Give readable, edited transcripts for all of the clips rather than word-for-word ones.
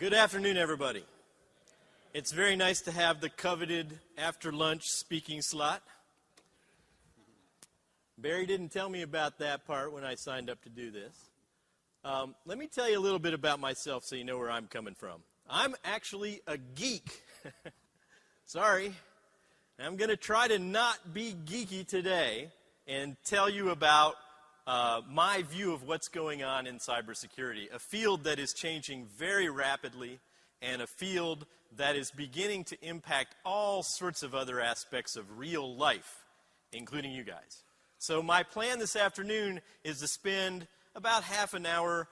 Good afternoon, everybody. It's very nice to have the coveted after-lunch speaking slot. Barry didn't tell me about that part when I signed up to do this. Let me tell you a little bit about myself so you know where I'm coming from. I'm actually a geek. Sorry. I'm going to try to not be geeky today and tell you about my view of what's going on in cybersecurity, a field that is changing very rapidly and a field that is beginning to impact all sorts of other aspects of real life, including you guys. So my plan this afternoon is to spend about half an hour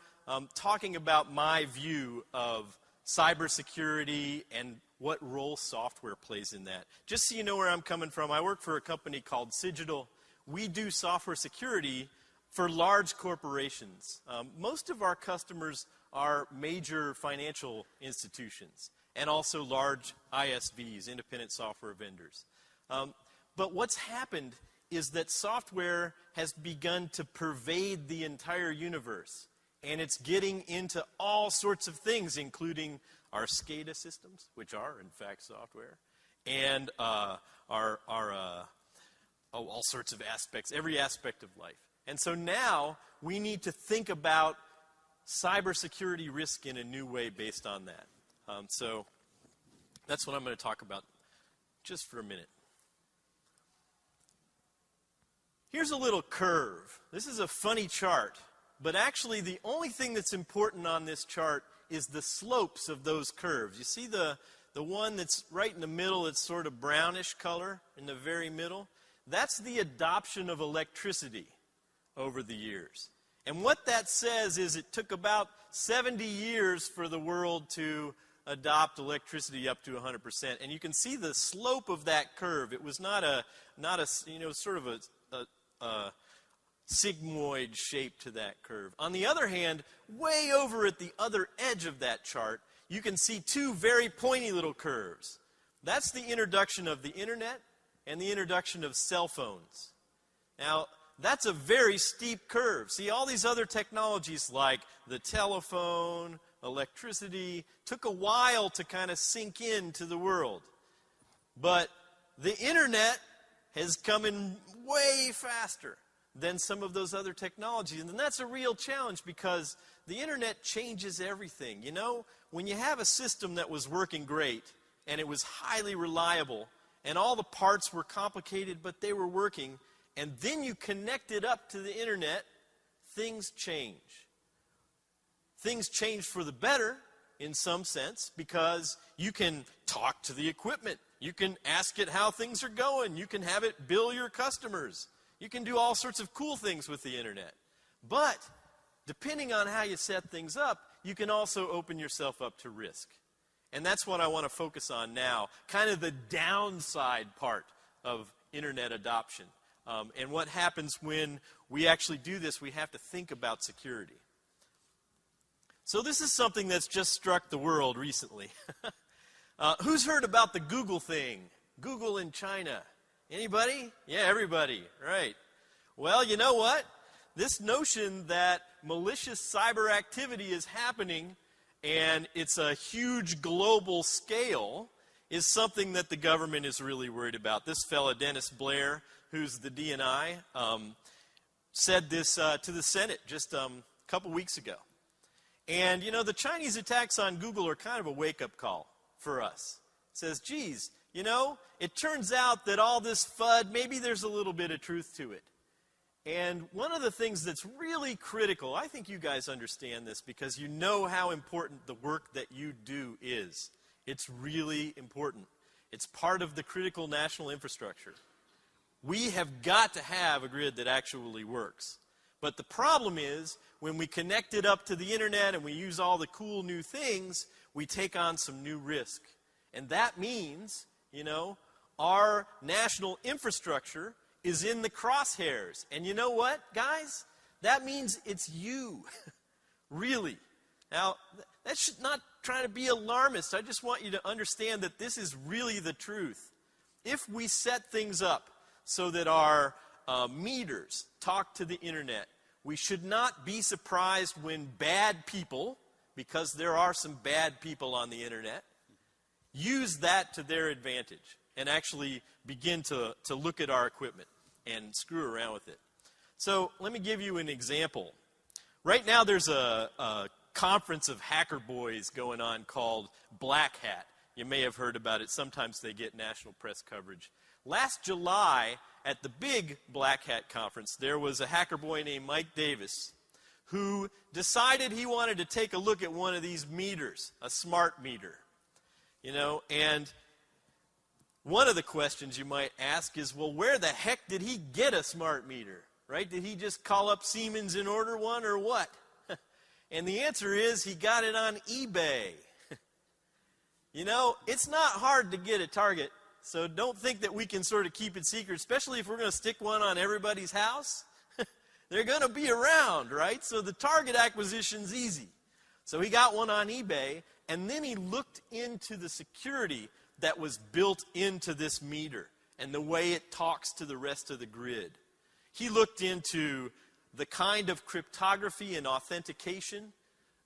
talking about my view of cybersecurity and what role software plays in that. Just so you know where I'm coming from, I work for a company called Cigital. We do software security for large corporations. Most of our customers are major financial institutions and also large ISVs, independent software vendors. But what's happened is that software has begun to pervade the entire universe, and it's getting into all sorts of things, including our SCADA systems, which are, in fact, software, and all sorts of aspects, every aspect of life. And so now we need to think about cybersecurity risk in a new way based on that. So that's what I'm going to talk about just for a minute. Here's a little curve. This is a funny chart, but actually the only thing that's important on this chart is the slopes of those curves. You see the one that's right in the middle, it's sort of brownish color in the very middle? That's the adoption of electricity over the years. And what that says is it took about 70 years for the world to adopt electricity up to 100%. And you can see the slope of that curve. It was not a sort of a sigmoid shape to that curve. On the other hand, way over at the other edge of that chart, you can see two very pointy little curves. That's the introduction of the internet and the introduction of cell phones. Now, that's a very steep curve. See, all these other technologies like the telephone, electricity, took a while to kind of sink into the world. But the internet has come in way faster than some of those other technologies. And that's a real challenge because the internet changes everything. You know, when you have a system that was working great and it was highly reliable and all the parts were complicated but they were working, and then you connect it up to the internet, things change. Things change for the better in some sense because you can talk to the equipment. You can ask it how things are going. You can have it bill your customers. You can do all sorts of cool things with the internet. But depending on how you set things up, you can also open yourself up to risk. And that's what I want to focus on now, kind of the downside part of internet adoption. And what happens when we actually do this, we have to think about security. So this is something that's just struck the world recently. Who's heard about the Google thing? Google in China. Anybody? Yeah, everybody. Right. Well, you know what? This notion that malicious cyber activity is happening and it's a huge global scale is something that the government is really worried about. This fella, Dennis Blair, who's the DNI, said this to the Senate just a couple weeks ago. And, you know, the Chinese attacks on Google are kind of a wake-up call for us. It says, geez, you know, it turns out that all this FUD, maybe there's a little bit of truth to it. And one of the things that's really critical, I think you guys understand this because you know how important the work that you do is. It's really important. It's part of the critical national infrastructure. We have got to have a grid that actually works. But the problem is, when we connect it up to the internet and we use all the cool new things, we take on some new risk. And that means, you know, our national infrastructure is in the crosshairs. And you know what, guys? That means it's you. Really. Now, that should not try to be alarmist. I just want you to understand that this is really the truth. If we set things up so that our meters talk to the internet, we should not be surprised when bad people because there are some bad people on the internet, use that to their advantage and actually begin to look at our equipment and screw around with it. So let me give you an example. Right now there's a conference of hacker boys going on called Black Hat. You may have heard about it. Sometimes they get national press coverage. Last July, at the big Black Hat conference, there was a hacker boy named Mike Davis who decided he wanted to take a look at one of these meters, a smart meter. You know, and one of the questions you might ask is, well, where the heck did he get a smart meter? Right? Did he just call up Siemens and order one, or what? And the answer is he got it on eBay. You know, it's not hard to get at Target, so don't think that we can sort of keep it secret, especially if we're going to stick one on everybody's house. They're going to be around, right? So the Target acquisition's easy. So he got one on eBay, and then he looked into the security that was built into this meter and the way it talks to the rest of the grid. He looked into the kind of cryptography and authentication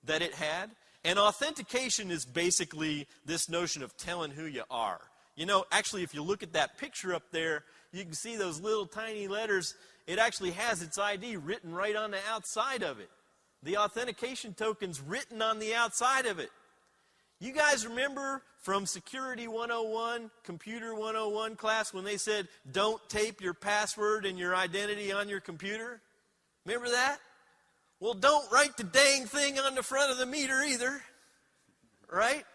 that it had. And authentication is basically this notion of telling who you are. You know, actually, if you look at that picture up there, you can see those little tiny letters. It actually has its ID written right on the outside of it. The authentication token's written on the outside of it. You guys remember from Security 101, Computer 101 class when they said, don't tape your password and your identity on your computer? Remember that? Well, don't write the dang thing on the front of the meter either. Right?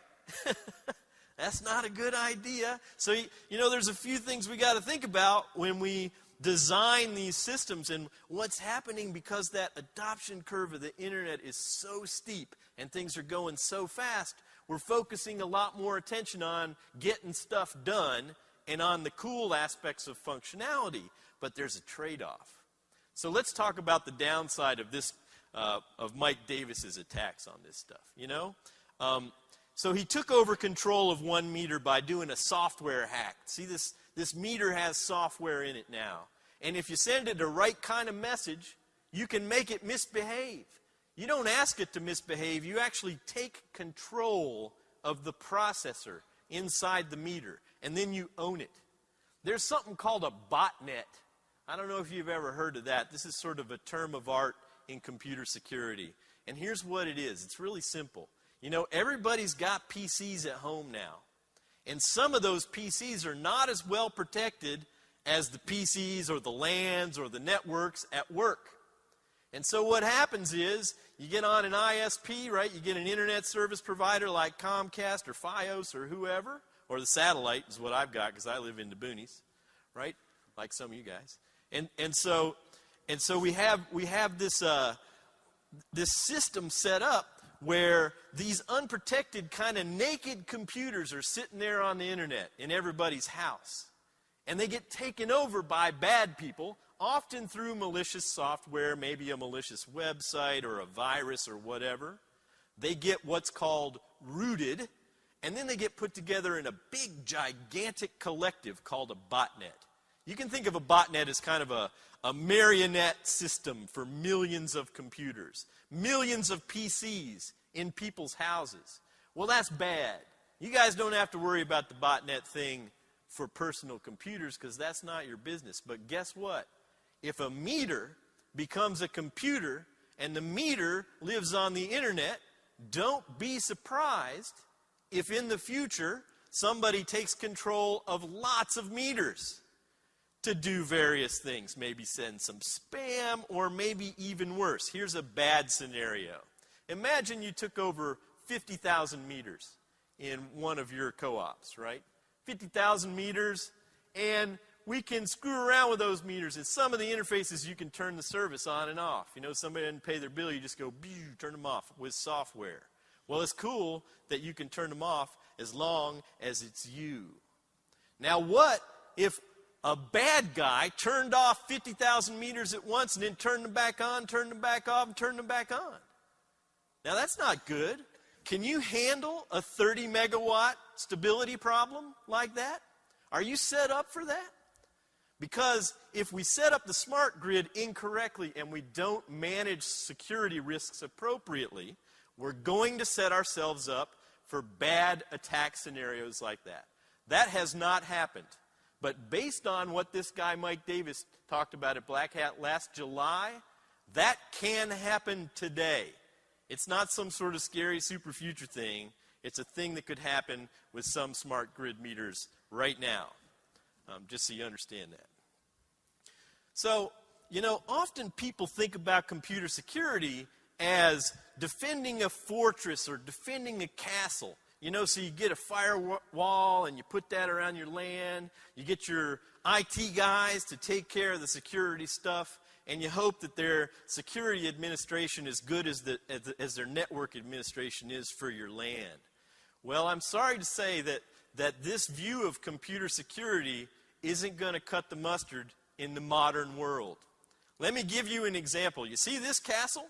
That's not a good idea. So, you know, there's a few things we got to think about when we design these systems, and what's happening because that adoption curve of the internet is so steep and things are going so fast. We're focusing a lot more attention on getting stuff done and on the cool aspects of functionality, but there's a trade-off. So let's talk about the downside of this, of Mike Davis's attacks on this stuff. You know, so he took over control of one meter by doing a software hack. See, this meter has software in it now, and if you send it the right kind of message, you can make it misbehave. You don't ask it to misbehave. You actually take control of the processor inside the meter, and then you own it. There's something called a botnet. I don't know if you've ever heard of that. This is sort of a term of art in computer security. And here's what it is. It's really simple. You know, everybody's got PCs at home now. And some of those PCs are not as well protected as the PCs or the LANs or the networks at work. And so what happens is, you get on an ISP, right? You get an internet service provider like Comcast or Fios or whoever, or the satellite is what I've got because I live in the boonies, right? Like some of you guys. And so we have this this system set up where these unprotected kind of naked computers are sitting there on the internet in everybody's house. And they get taken over by bad people, often through malicious software, maybe a malicious website or a virus or whatever. They get what's called rooted, and then they get put together in a big, gigantic collective called a botnet. You can think of a botnet as kind of a marionette system for millions of computers, millions of PCs in people's houses. Well, that's bad. You guys don't have to worry about the botnet thing for personal computers because that's not your business. But guess what? If a meter becomes a computer and the meter lives on the internet, don't be surprised if in the future somebody takes control of lots of meters to do various things. Maybe send some spam, or maybe even worse. Here's a bad scenario. Imagine you took over 50,000 meters in one of your co-ops, right? 50,000 meters, and we can screw around with those meters. In some of the interfaces, you can turn the service on and off. You know, somebody doesn't pay their bill, you just go, turn them off with software. Well, it's cool that you can turn them off as long as it's you. Now, what if a bad guy turned off 50,000 meters at once and then turned them back on, turned them back off, and turned them back on? Now, that's not good. Can you handle a 30 megawatt stability problem like that? Are you set up for that? Because if we set up the smart grid incorrectly and we don't manage security risks appropriately, We're going to set ourselves up for bad attack scenarios like that. That has not happened. But based on what this guy Mike Davis talked about at Black Hat last July, that can happen today. It's not some sort of scary super future thing. It's a thing that could happen with some smart grid meters right now, just so you understand that. So, often people think about computer security as defending a fortress or defending a castle. So you get a firewall and you put that around your LAN. You get your IT guys to take care of the security stuff, and you hope that their security administration is good as their network administration is for your LAN. Well, I'm sorry to say that this view of computer security isn't going to cut the mustard in the modern world. Let me give you an example. You see this castle?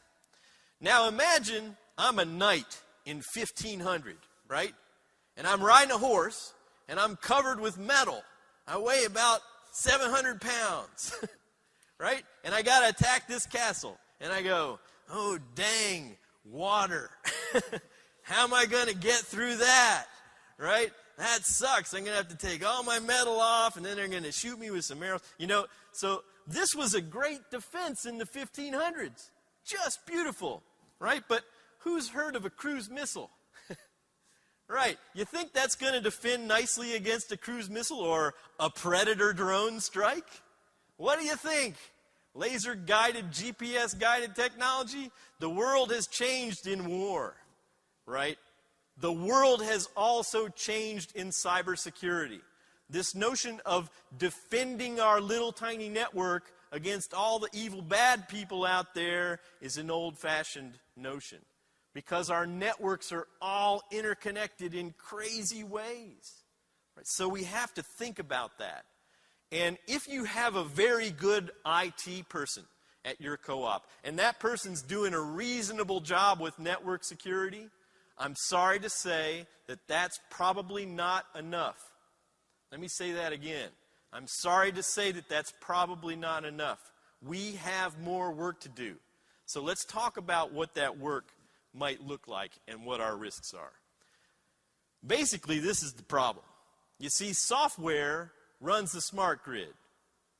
Now imagine I'm a knight in 1500, right? And I'm riding a horse, and I'm covered with metal. I weigh about 700 pounds, right? And I got to attack this castle. And I go, oh, dang, water. How am I going to get through that, right? That sucks. I'm going to have to take all my metal off, and then they're going to shoot me with some arrows. So this was a great defense in the 1500s. Just beautiful, right? But who's heard of a cruise missile? Right. You think that's going to defend nicely against a cruise missile or a Predator drone strike? What do you think? Laser-guided, GPS-guided technology? The world has changed in war, right? The world has also changed in cybersecurity. This notion of defending our little tiny network against all the evil bad people out there is an old-fashioned notion, because our networks are all interconnected in crazy ways. Right? So we have to think about that. And if you have a very good IT person at your co-op, and that person's doing a reasonable job with network security, I'm sorry to say that that's probably not enough. Let me say that again. I'm sorry to say that that's probably not enough. We have more work to do. So let's talk about what that work might look like and what our risks are. Basically, this is the problem. You see, software runs the smart grid.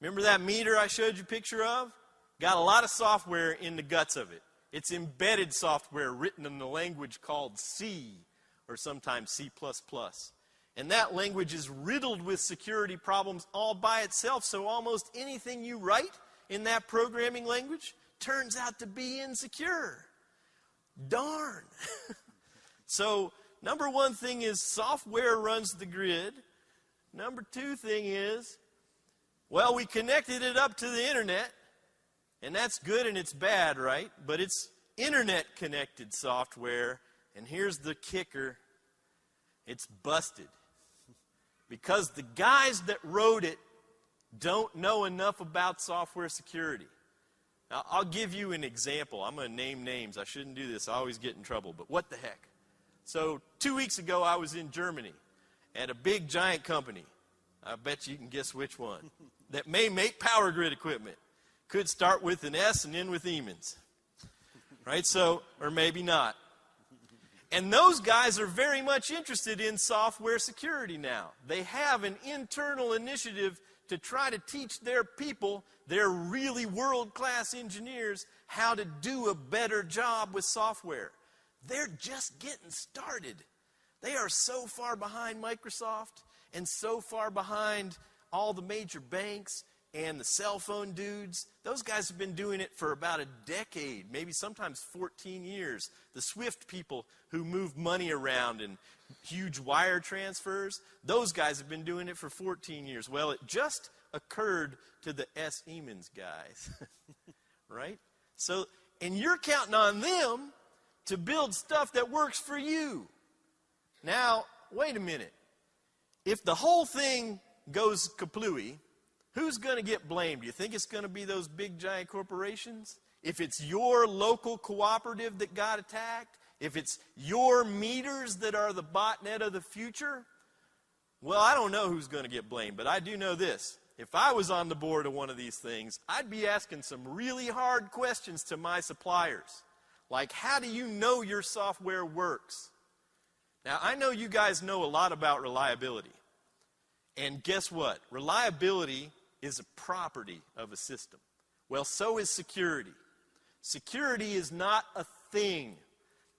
Remember that meter I showed you a picture of? Got a lot of software in the guts of it. It's embedded software written in the language called C, or sometimes C++. And that language is riddled with security problems all by itself, so almost anything you write in that programming language turns out to be insecure. Darn. So, number one thing is software runs the grid. Number two thing is, well, we connected it up to the internet, and that's good and it's bad, right? But it's internet-connected software, and here's the kicker. It's busted. Because the guys that wrote it don't know enough about software security. Now, I'll give you an example. I'm going to name names. I shouldn't do this. I always get in trouble, but what the heck? So 2 weeks ago, I was in Germany at a big, giant company. I bet you can guess which one. That may make power grid equipment. Could start with an S and end with Siemens. Right? So, or maybe not. And those guys are very much interested in software security now. They have an internal initiative to try to teach their people, their really world-class engineers, how to do a better job with software. They're just getting started. They are so far behind Microsoft and so far behind all the major banks and the cell phone dudes. Those guys have been doing it for about a decade, maybe sometimes 14 years. The SWIFT people who move money around and huge wire transfers, those guys have been doing it for 14 years. Well, it just occurred to the S. Siemens guys, right? So, and you're counting on them to build stuff that works for you. Now, wait a minute. If the whole thing goes kaplooey, who's going to get blamed? Do you think it's going to be those big, giant corporations? If it's your local cooperative that got attacked? If it's your meters that are the botnet of the future? Well, I don't know who's going to get blamed, but I do know this. If I was on the board of one of these things, I'd be asking some really hard questions to my suppliers. Like, how do you know your software works? Now, I know you guys know a lot about reliability. And guess what? Reliability is a property of a system. Well, so is security. Security is not a thing.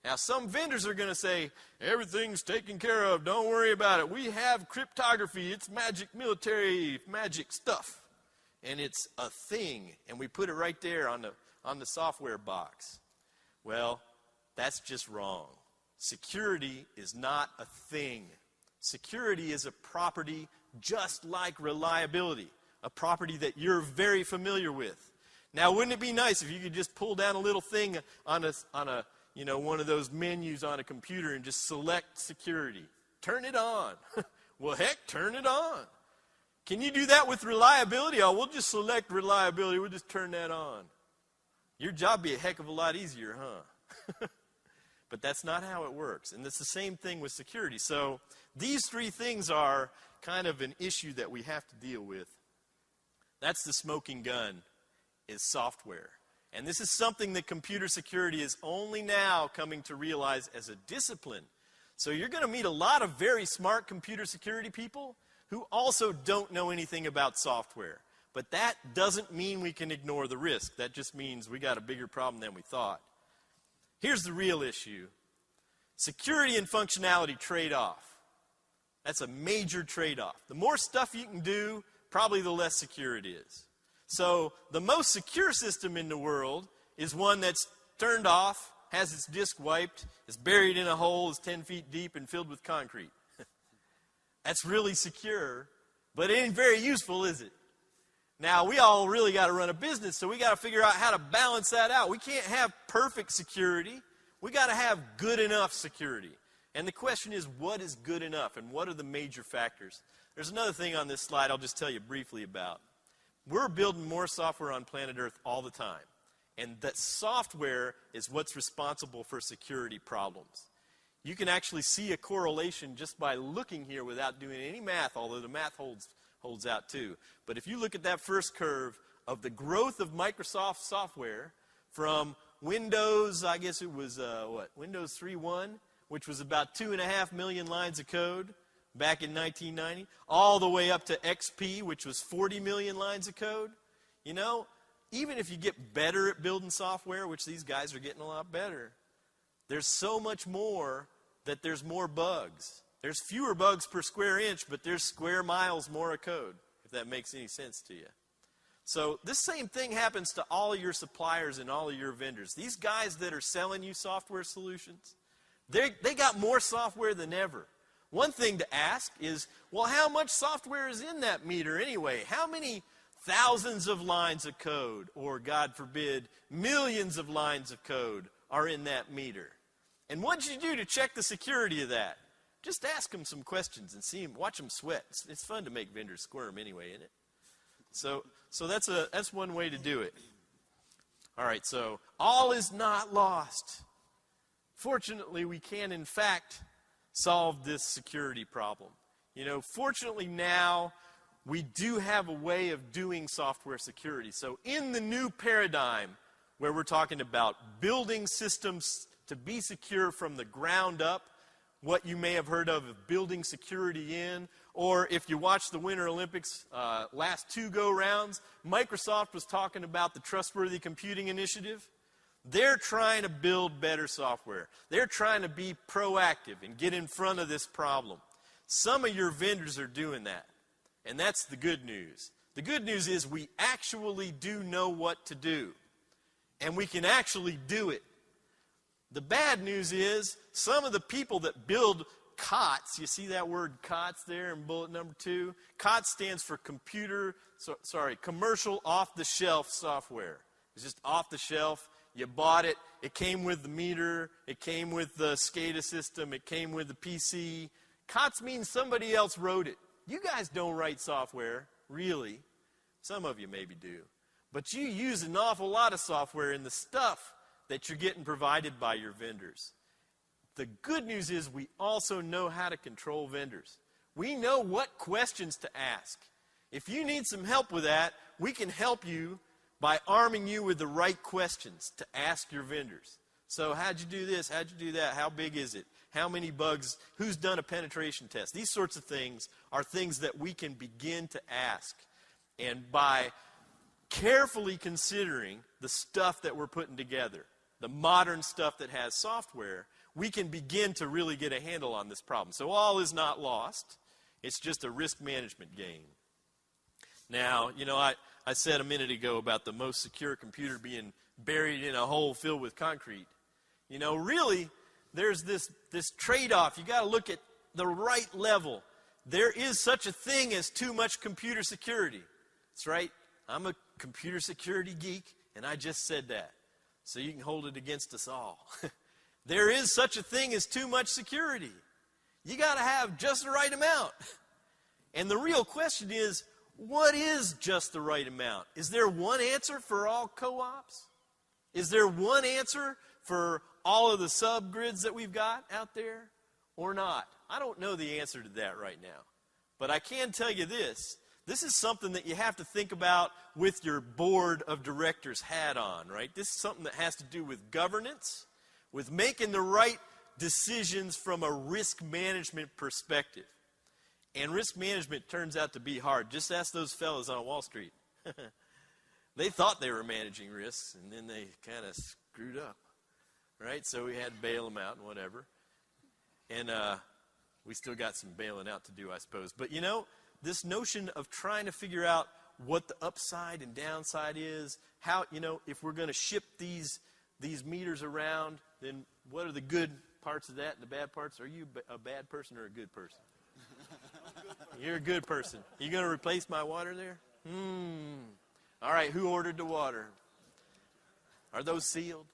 Now, some vendors are going to say, everything's taken care of, don't worry about it. We have cryptography, it's magic, military magic stuff. And it's a thing, and we put it right there on the software box. Well, that's just wrong. Security is not a thing. Security is a property just like reliability, a property that you're very familiar with. Now, wouldn't it be nice if you could just pull down a little thing on a one of those menus on a computer and just select security? Turn it on. Well, heck, turn it on. Can you do that with reliability? Oh, we'll just select reliability. We'll just turn that on. Your job would be a heck of a lot easier, huh? But that's not how it works. And it's the same thing with security. So these three things are kind of an issue that we have to deal with. That's the smoking gun, is software. And this is something that computer security is only now coming to realize as a discipline. So you're going to meet a lot of very smart computer security people who also don't know anything about software. But that doesn't mean we can ignore the risk. That just means we got a bigger problem than we thought. Here's the real issue. Security and functionality trade off. That's a major trade-off. The more stuff you can do, probably the less secure it is. So the most secure system in the world is one that's turned off, has its disk wiped, is buried in a hole, is 10 feet deep, and filled with concrete. That's really secure, but it ain't very useful, is it? Now, we all really got to run a business, so we got to figure out how to balance that out. We can't have perfect security. We got to have good enough security. And the question is, what is good enough, and what are the major factors? There's another thing on this slide I'll just tell you briefly about. We're building more software on planet Earth all the time. And that software is what's responsible for security problems. You can actually see a correlation just by looking here without doing any math, although the math holds out too. But if you look at that first curve of the growth of Microsoft software from Windows, I guess it was, Windows 3.1, which was about 2.5 million lines of code back in 1990, all the way up to XP, which was 40 million lines of code. You know, even if you get better at building software, which these guys are getting a lot better, there's so much more that there's more bugs. There's fewer bugs per square inch, but there's square miles more of code, if that makes any sense to you. So this same thing happens to all of your suppliers and all of your vendors. These guys that are selling you software solutions, they got more software than ever. One thing to ask is, well, how much software is in that meter anyway? How many thousands of lines of code, or God forbid, millions of lines of code are in that meter? And what did you do to check the security of that? Just ask them some questions and see them, watch them sweat. It's fun to make vendors squirm anyway, isn't it? So that's one way to do it. All right, so all is not lost. Fortunately, we can, in fact, solve this security problem. You know, fortunately now, we do have a way of doing software security. So in the new paradigm, where we're talking about building systems to be secure from the ground up, what you may have heard of building security in, or if you watch the Winter Olympics last two go-rounds, Microsoft was talking about the Trustworthy Computing Initiative. They're trying to build better software. They're trying to be proactive and get in front of this problem. Some of your vendors are doing that, and that's the good news. The good news is we actually do know what to do, and we can actually do it. The bad news is some of the people that build COTS, you see that word COTS there in bullet number 2? COTS stands for commercial off-the-shelf software. It's just off the shelf. You bought it. It came with the meter. It came with the SCADA system. It came with the PC. COTS means somebody else wrote it. You guys don't write software, really. Some of you maybe do. But you use an awful lot of software in the stuff that you're getting provided by your vendors. The good news is we also know how to control vendors. We know what questions to ask. If you need some help with that, we can help you by arming you with the right questions to ask your vendors. So how'd you do this? How'd you do that? How big is it? How many bugs? Who's done a penetration test? These sorts of things are things that we can begin to ask. And by carefully considering the stuff that we're putting together, the modern stuff that has software, we can begin to really get a handle on this problem. So all is not lost. It's just a risk management game. Now, I said a minute ago about the most secure computer being buried in a hole filled with concrete. Really, there's this trade-off. You got to look at the right level. There is such a thing as too much computer security. That's right. I'm a computer security geek, and I just said that. So you can hold it against us all. There is such a thing as too much security. You got to have just the right amount. And the real question is, what is just the right amount? Is there one answer for all co-ops? Is there one answer for all of the subgrids that we've got out there or not? I don't know the answer to that right now. But I can tell you this. This is something that you have to think about with your board of directors hat on, right? This is something that has to do with governance, with making the right decisions from a risk management perspective. And risk management turns out to be hard. Just ask those fellas on Wall Street. They thought they were managing risks, and then they kind of screwed up, right? So we had to bail them out and whatever. And we still got some bailing out to do, I suppose. But this notion of trying to figure out what the upside and downside is, how, if we're going to ship these meters around, then what are the good parts of that and the bad parts? Are you a bad person or a good person? You're a good person. You going to replace my water there? All right, who ordered the water? Are those sealed?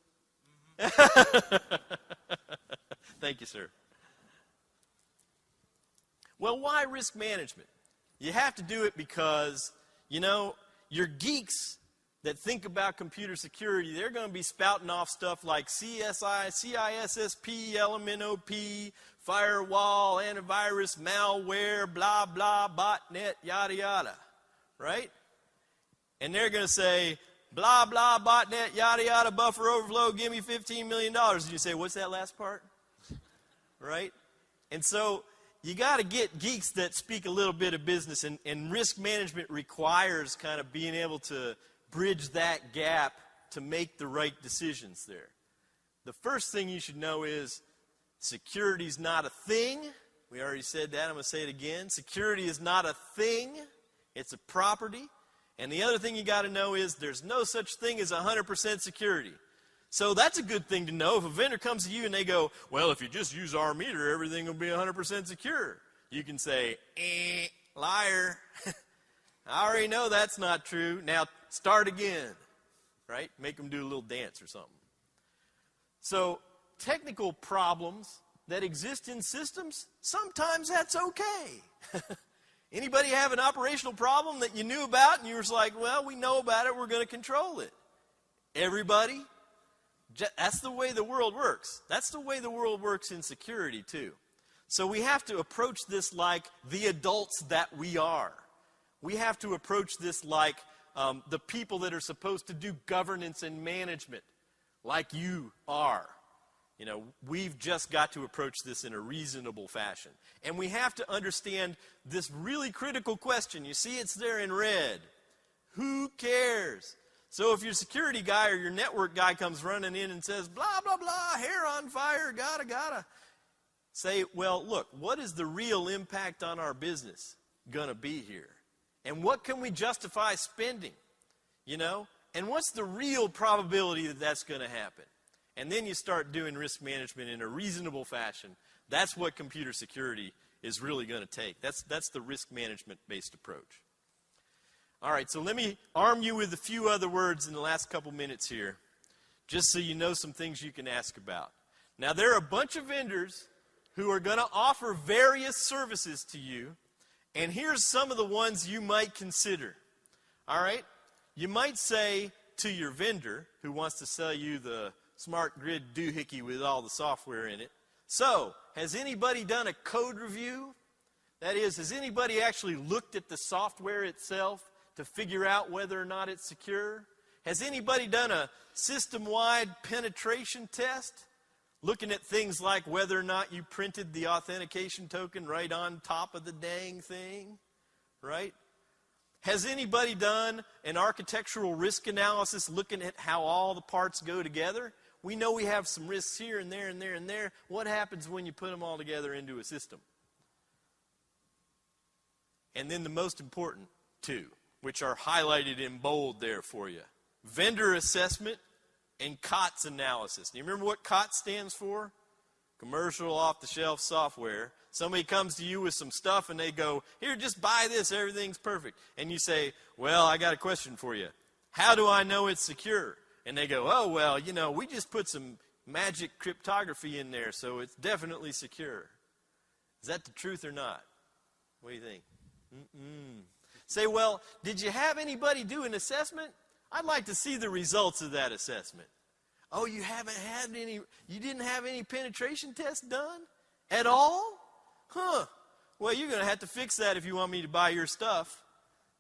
Thank you, sir. Well, why risk management? You have to do it because, your geeks that think about computer security, they're going to be spouting off stuff like CSI, CISSP, LMNOP, firewall, antivirus, malware, blah, blah, botnet, yada, yada, right? And they're going to say, blah, blah, botnet, yada, yada, buffer overflow, give me $15 million. And you say, what's that last part? Right? And so you got to get geeks that speak a little bit of business, and risk management requires kind of being able to bridge that gap to make the right decisions there. The first thing you should know is security's not a thing. We already said that. I'm going to say it again. Security is not a thing. It's a property. And the other thing you got to know is there's no such thing as 100% security. So that's a good thing to know. If a vendor comes to you and they go, well, if you just use our meter, everything will be 100% secure. You can say, liar. I already know that's not true. Now start again, right? Make them do a little dance or something. So technical problems that exist in systems, sometimes that's okay. Anybody have an operational problem that you knew about and you were like, well, we know about it, we're going to control it? Everybody? That's the way the world works. That's the way the world works in security too. So we have to approach this like the adults that we are. We have to approach this like the people that are supposed to do governance and management, like you are. We've just got to approach this in a reasonable fashion. And we have to understand this really critical question. You see it's there in red. Who cares? So if your security guy or your network guy comes running in and says, blah, blah, blah, hair on fire, gotta, say, well, look, what is the real impact on our business going to be here? And what can we justify spending? And what's the real probability that that's going to happen? And then you start doing risk management in a reasonable fashion. That's what computer security is really going to take. That's the risk management-based approach. All right, so let me arm you with a few other words in the last couple minutes here, just so you know some things you can ask about. Now, there are a bunch of vendors who are going to offer various services to you, and here's some of the ones you might consider. All right? You might say to your vendor who wants to sell you the smart grid doohickey with all the software in it, so, has anybody done a code review? That is, has anybody actually looked at the software itself to figure out whether or not it's secure? Has anybody done a system-wide penetration test? Looking at things like whether or not you printed the authentication token right on top of the dang thing, right? Has anybody done an architectural risk analysis looking at how all the parts go together? We know we have some risks here and there and there and there. What happens when you put them all together into a system? And then the most important two, which are highlighted in bold there for you. Vendor assessment and COTS analysis. Do you remember what COTS stands for? Commercial off-the-shelf software. Somebody comes to you with some stuff and they go, here, just buy this, everything's perfect. And you say, well, I got a question for you. How do I know it's secure? And they go, oh, well, you know, we just put some magic cryptography in there, so it's definitely secure. Is that the truth or not? What do you think? Say, well, did you have anybody do an assessment? I'd like to see the results of that assessment. Oh, you didn't have any penetration tests done at all? Huh. Well, you're going to have to fix that if you want me to buy your stuff.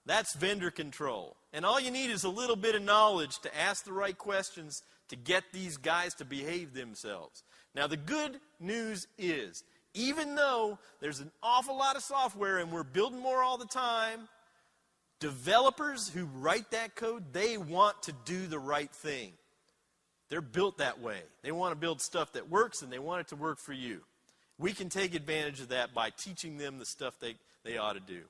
That's vendor control. And all you need is a little bit of knowledge to ask the right questions to get these guys to behave themselves. Now, the good news is, even though there's an awful lot of software and we're building more all the time, developers who write that code, they want to do the right thing. They're built that way. They want to build stuff that works, and they want it to work for you. We can take advantage of that by teaching them the stuff they ought to do.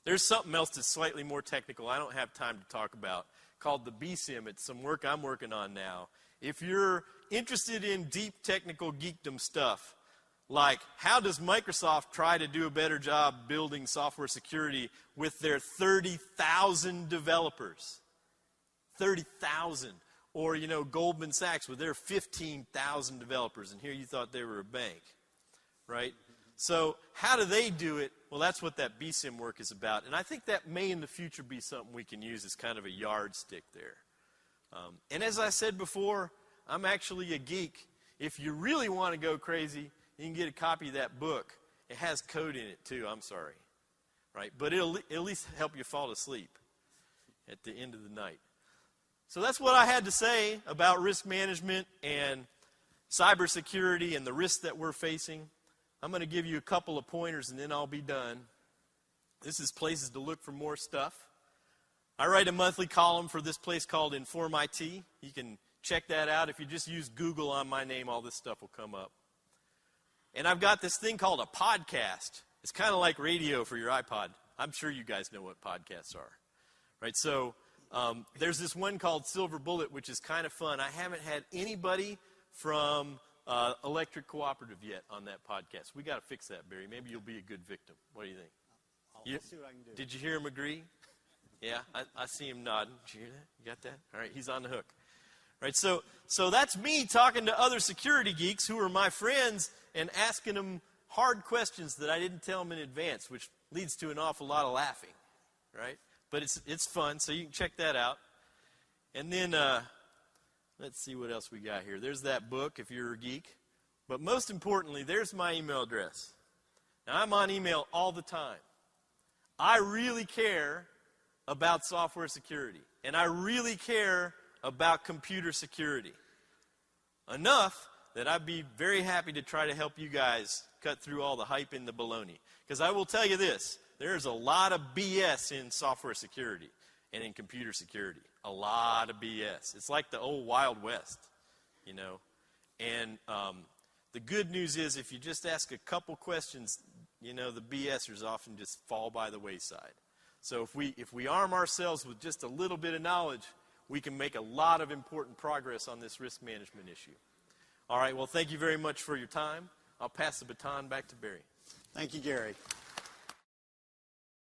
There's something else that's slightly more technical I don't have time to talk about, called the BSIM. It's some work I'm working on now. If you're interested in deep technical geekdom stuff, like how does Microsoft try to do a better job building software security with their 30,000 developers? 30,000. Or, you know, Goldman Sachs with their 15,000 developers, and here you thought they were a bank, right? So how do they do it? Well, that's what that BSIM work is about. And I think that may in the future be something we can use as kind of a yardstick there. And as I said before, I'm actually a geek. If you really want to go crazy, you can get a copy of that book. It has code in it too, I'm sorry. Right? But it'll at least help you fall asleep at the end of the night. So that's what I had to say about risk management and cybersecurity and the risks that we're facing. I'm going to give you a couple of pointers and then I'll be done. This is places to look for more stuff. I write a monthly column for this place called Inform IT. You can check that out. If you just use Google on my name, all this stuff will come up. And I've got this thing called a podcast. It's kind of like radio for your iPod. I'm sure you guys know what podcasts are. Right? So there's this one called Silver Bullet, which is kind of fun. I haven't had anybody from Electric Cooperative yet on that podcast. We got to fix that, Barry. Maybe you'll be a good victim. What do you think? I'll see what I can do. Did you hear him agree? Yeah, I see him nodding. Did you hear that? You got that? All right, he's on the hook. Right, so that's me talking to other security geeks who are my friends and asking them hard questions that I didn't tell them in advance, which leads to an awful lot of laughing, right? But it's fun, so you can check that out. And then, let's see what else we got here. There's that book if you're a geek. But most importantly, there's my email address. Now, I'm on email all the time. I really care about software security. And I really care about computer security. Enough that I'd be very happy to try to help you guys cut through all the hype and the baloney. Because I will tell you this. There's a lot of BS in software security and in computer security. A lot of BS. It's like the old Wild West, you know. And the good news is if you just ask a couple questions, you know, the BSers often just fall by the wayside. So if we arm ourselves with just a little bit of knowledge, we can make a lot of important progress on this risk management issue. All right, well, thank you very much for your time. I'll pass the baton back to Barry. Thank you, Gary.